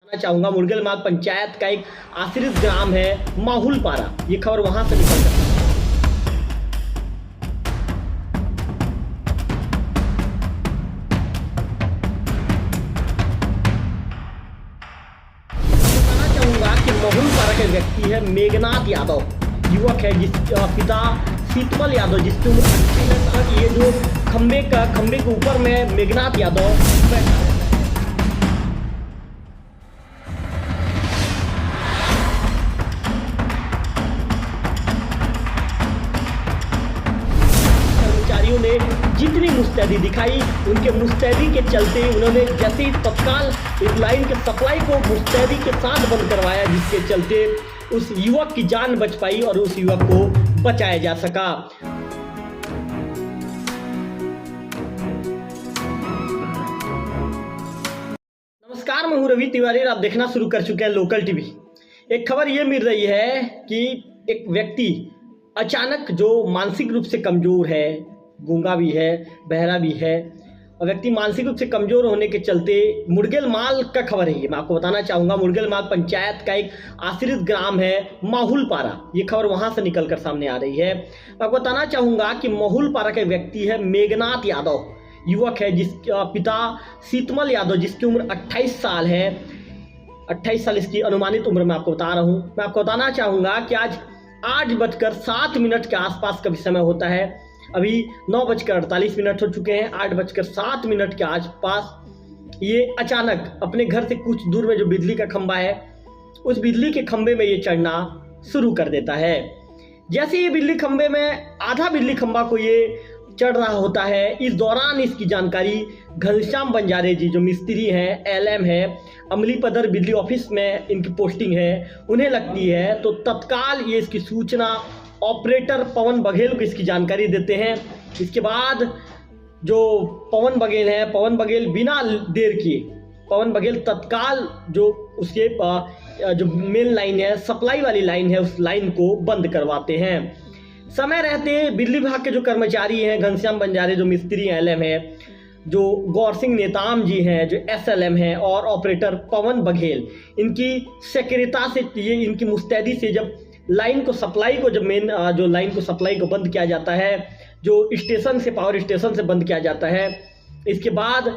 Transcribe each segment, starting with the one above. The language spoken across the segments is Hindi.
मैं चाहूंगा मुर्गेलमाल पंचायत का एक आश्रित ग्राम है माहुलपारा। ये खबर वहां से निकल कर बताना चाहूंगा कि माहुलपारा के व्यक्ति है मेघनाथ यादव, युवक है जिसका पिता शीतमल यादव, जिसकी उम्र 28 तक। ये जो खंबे के ऊपर में मेघनाथ यादव बैठा रहता है। कर्मचारियों ने जितनी मुस्तैदी दिखाई, उनके मुस्तैदी के चलते उन्होंने जैसे ही तत्काल इस लाइन के सप्लाई को मुस्तैदी के साथ बंद करवाया, जिसके चलते उस युवक की जान बच पाई और उस युवक को बचाया जा सका। नमस्कार, मैं हूं रवि तिवारी और आप देखना शुरू कर चुके हैं लोकल टीवी। एक खबर यह मिल रही है कि एक व्यक्ति अचानक जो मानसिक रूप से कमजोर है, गूंगा भी है, बहरा भी है, और व्यक्ति मानसिक रूप से कमजोर होने के चलते मुर्गेलमाल का खबर है। ये मैं आपको बताना चाहूंगा, मुर्गेलमाल पंचायत का एक आश्रित ग्राम है माहुलपारा। ये खबर वहां से निकल कर सामने आ रही है। मैं आपको बताना चाहूंगा कि माहुलपारा के व्यक्ति है मेघनाथ यादव, युवक है जिसका पिता शीतमल यादव, जिसकी उम्र 28 साल है। 28 साल इसकी अनुमानित उम्र मैं आपको बता रहा हूं। मैं आपको बताना चाहूंगा कि आज 8:07 के आसपास का भी समय होता है। अभी 9:48 हो चुके हैं। 8:07 के आसपास ये अचानक अपने घर से कुछ दूर में जो बिजली का खंबा है, उस बिजली के खंबे में ये चढ़ना शुरू कर देता है। जैसे ये बिजली खंबे में आधा बिजली खंबा को ये चढ़ रहा होता है, इस दौरान इसकी जानकारी घनश्याम बंजारे जी जो मिस्त्री हैं, एलएम है, अमलीपदर बिजली ऑफिस में इनकी पोस्टिंग है, उन्हें लगती है। तो तत्काल ये इसकी सूचना ऑपरेटर पवन बघेल को इसकी जानकारी देते हैं। इसके बाद जो पवन बघेल है, पवन बघेल बिना देर किए, पवन बघेल तत्काल जो उसके जो मेन लाइन है, सप्लाई वाली लाइन है, उस लाइन को बंद करवाते हैं। समय रहते बिजली विभाग के जो कर्मचारी हैं, घनश्याम बंजारे जो मिस्त्री एलएम है, जो गौर सिंह नेताम जी हैं जो एसएलएम हैं, और ऑपरेटर पवन बघेल, इनकी सक्रियता से, ये इनकी मुस्तैदी से जब लाइन को सप्लाई को जब मेन जो लाइन को सप्लाई को बंद किया जाता है, जो स्टेशन से, पावर स्टेशन से बंद किया जाता है, इसके बाद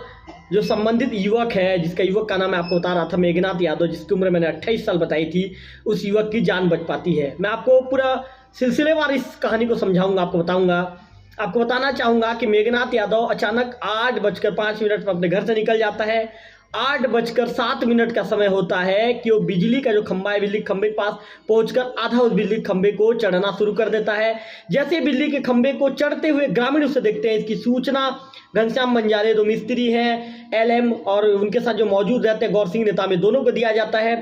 जो संबंधित युवक है, जिसका युवक का नाम मैं आपको बता रहा था मेघनाथ यादव, जिसकी उम्र मैंने 28 साल बताई थी, उस युवक की जान बच पाती है। मैं आपको पूरा सिलसिलेवार इस कहानी को समझाऊंगा, आपको बताऊंगा। आपको बताना चाहूंगा कि मेघनाथ यादव अचानक 8:05 पर अपने घर से निकल जाता है। 8:07 का समय होता है कि वो बिजली का जो खंबा है, बिजली खंबे के पास पहुंचकर आधा उस बिजली खंबे को चढ़ना शुरू कर देता है। जैसे बिजली के खंबे को चढ़ते हुए ग्रामीण उसे देखते हैं, इसकी सूचना घनश्याम बंजारे जो मिस्त्री हैं, एलएम और उनके साथ जो मौजूद रहते हैं गौर सिंह नेता में, दोनों को दिया जाता है।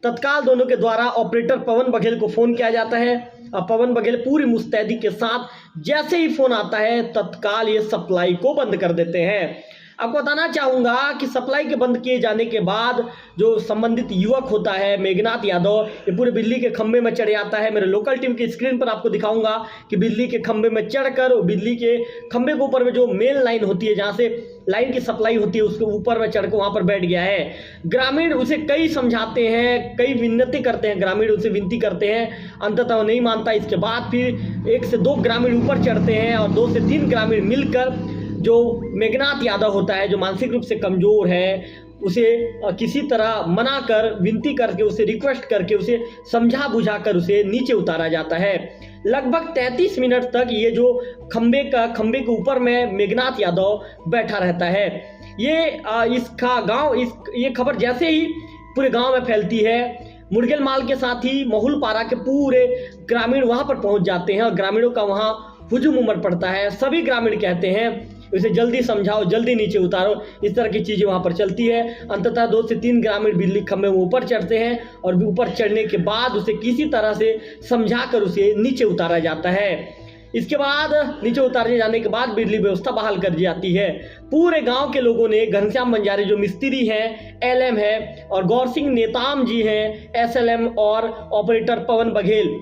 तत्काल दोनों के द्वारा ऑपरेटर पवन बघेल को फोन किया जाता है। पवन बघेल पूरी मुस्तैदी के साथ जैसे ही फोन आता है, तत्काल ये सप्लाई को बंद कर देते हैं। आपको बताना चाहूंगा कि सप्लाई के बंद किए जाने के बाद जो संबंधित युवक होता है मेघनाथ यादव, ये पूरे बिजली के खंबे में चढ़ जाता है। मेरे लोकल टीम की स्क्रीन पर आपको दिखाऊंगा कि बिजली के खंबे में चढ़कर, बिजली के खंबे के ऊपर में जो मेन लाइन होती है, जहां से लाइन की सप्लाई होती है, उसके ऊपर में चढ़कर वहां पर बैठ गया है। ग्रामीण उसे कई समझाते हैं, कई विनती करते हैं, ग्रामीण उसे विनती करते हैं, अंततः वो नहीं मानता। इसके बाद फिर 1 से 2 ग्रामीण ऊपर चढ़ते हैं और 2 से 3 ग्रामीण मिलकर जो मेघनाथ यादव होता है, जो मानसिक रूप से कमजोर है, उसे किसी तरह मना कर, विनती करके, उसे रिक्वेस्ट करके, उसे समझा बुझा कर उसे नीचे उतारा जाता है। लगभग 33 मिनट तक ये जो खंबे के ऊपर में मेघनाथ यादव बैठा रहता है। ये खबर जैसे ही पूरे गांव में फैलती है, मुर्गेलमाल के साथ ही माहुलपारा के पूरे ग्रामीण वहां पर पहुंच जाते हैं और ग्रामीणों का वहां हुजूम उमड़ पड़ता है। सभी ग्रामीण कहते हैं उसे जल्दी समझाओ, जल्दी नीचे उतारो, इस तरह की चीजें वहां पर चलती है। अंततः 2 से 3 ग्रामीण बिजली खंबे में ऊपर चढ़ते हैं और ऊपर चढ़ने के बाद उसे किसी तरह से समझाकर उसे नीचे उतारा जाता है। इसके बाद नीचे उतारे जाने के बाद बिजली व्यवस्था बहाल कर दी जाती है। पूरे गांव के लोगों ने, घनश्याम बंजारे जो मिस्त्री हैं, एलएम है, और गौर सिंह नेताम जी हैं, एसएलएम, और ऑपरेटर पवन बघेल,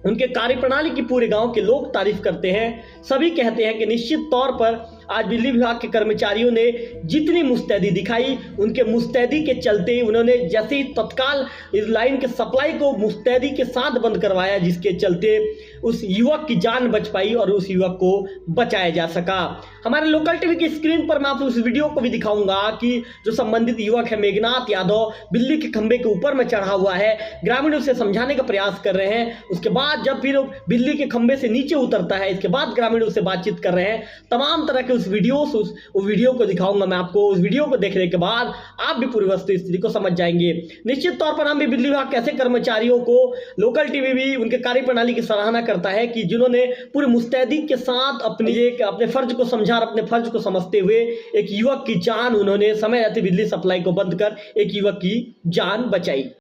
उनके कार्यप्रणाली की पूरे गांव के लोग तारीफ करते हैं। सभी कहते हैं कि निश्चित तौर पर आज बिजली विभाग के कर्मचारियों ने जितनी मुस्तैदी दिखाई, उनके मुस्तैदी के चलते उन्होंने जैसे ही तत्काल इस लाइन के सप्लाई को मुस्तैदी के साथ बंद करवाया, जिसके चलते उस युवक की जान बच पाई और उस युवक को बचाया जा सका। हमारे लोकल टीवी की स्क्रीन पर मैं आपको उस वीडियो को भी दिखाऊंगा कि जो संबंधित युवक है मेघनाथ यादव बिजली के खंभे के ऊपर में चढ़ा हुआ है, ग्रामीण उसे समझाने का प्रयास कर रहे हैं। उसके बाद जब फिर बिजली के खंभे से नीचे उतरता है, इसके बाद ग्रामीण उससे बातचीत कर रहे हैं। तमाम तरह के उस वीडियो को दिखाऊंगा मैं आपको। उस वीडियो को देखने के बाद आप भी पूरी वस्तु स्थिति को समझ जाएंगे। निश्चित तौर पर हम भी बिजली विभाग कैसे कर्मचारियों को, लोकल टीवी भी उनके कार्यप्रणाली की सराहना करता है कि जिन्होंने पूरी मुस्तैदी के साथ अपने फर्ज को समझा और अपने फर्ज को समझते हुए एक युवक की जान उन्होंने समय रहते बिजली सप्लाई को बंद कर एक युवक की जान बचाई।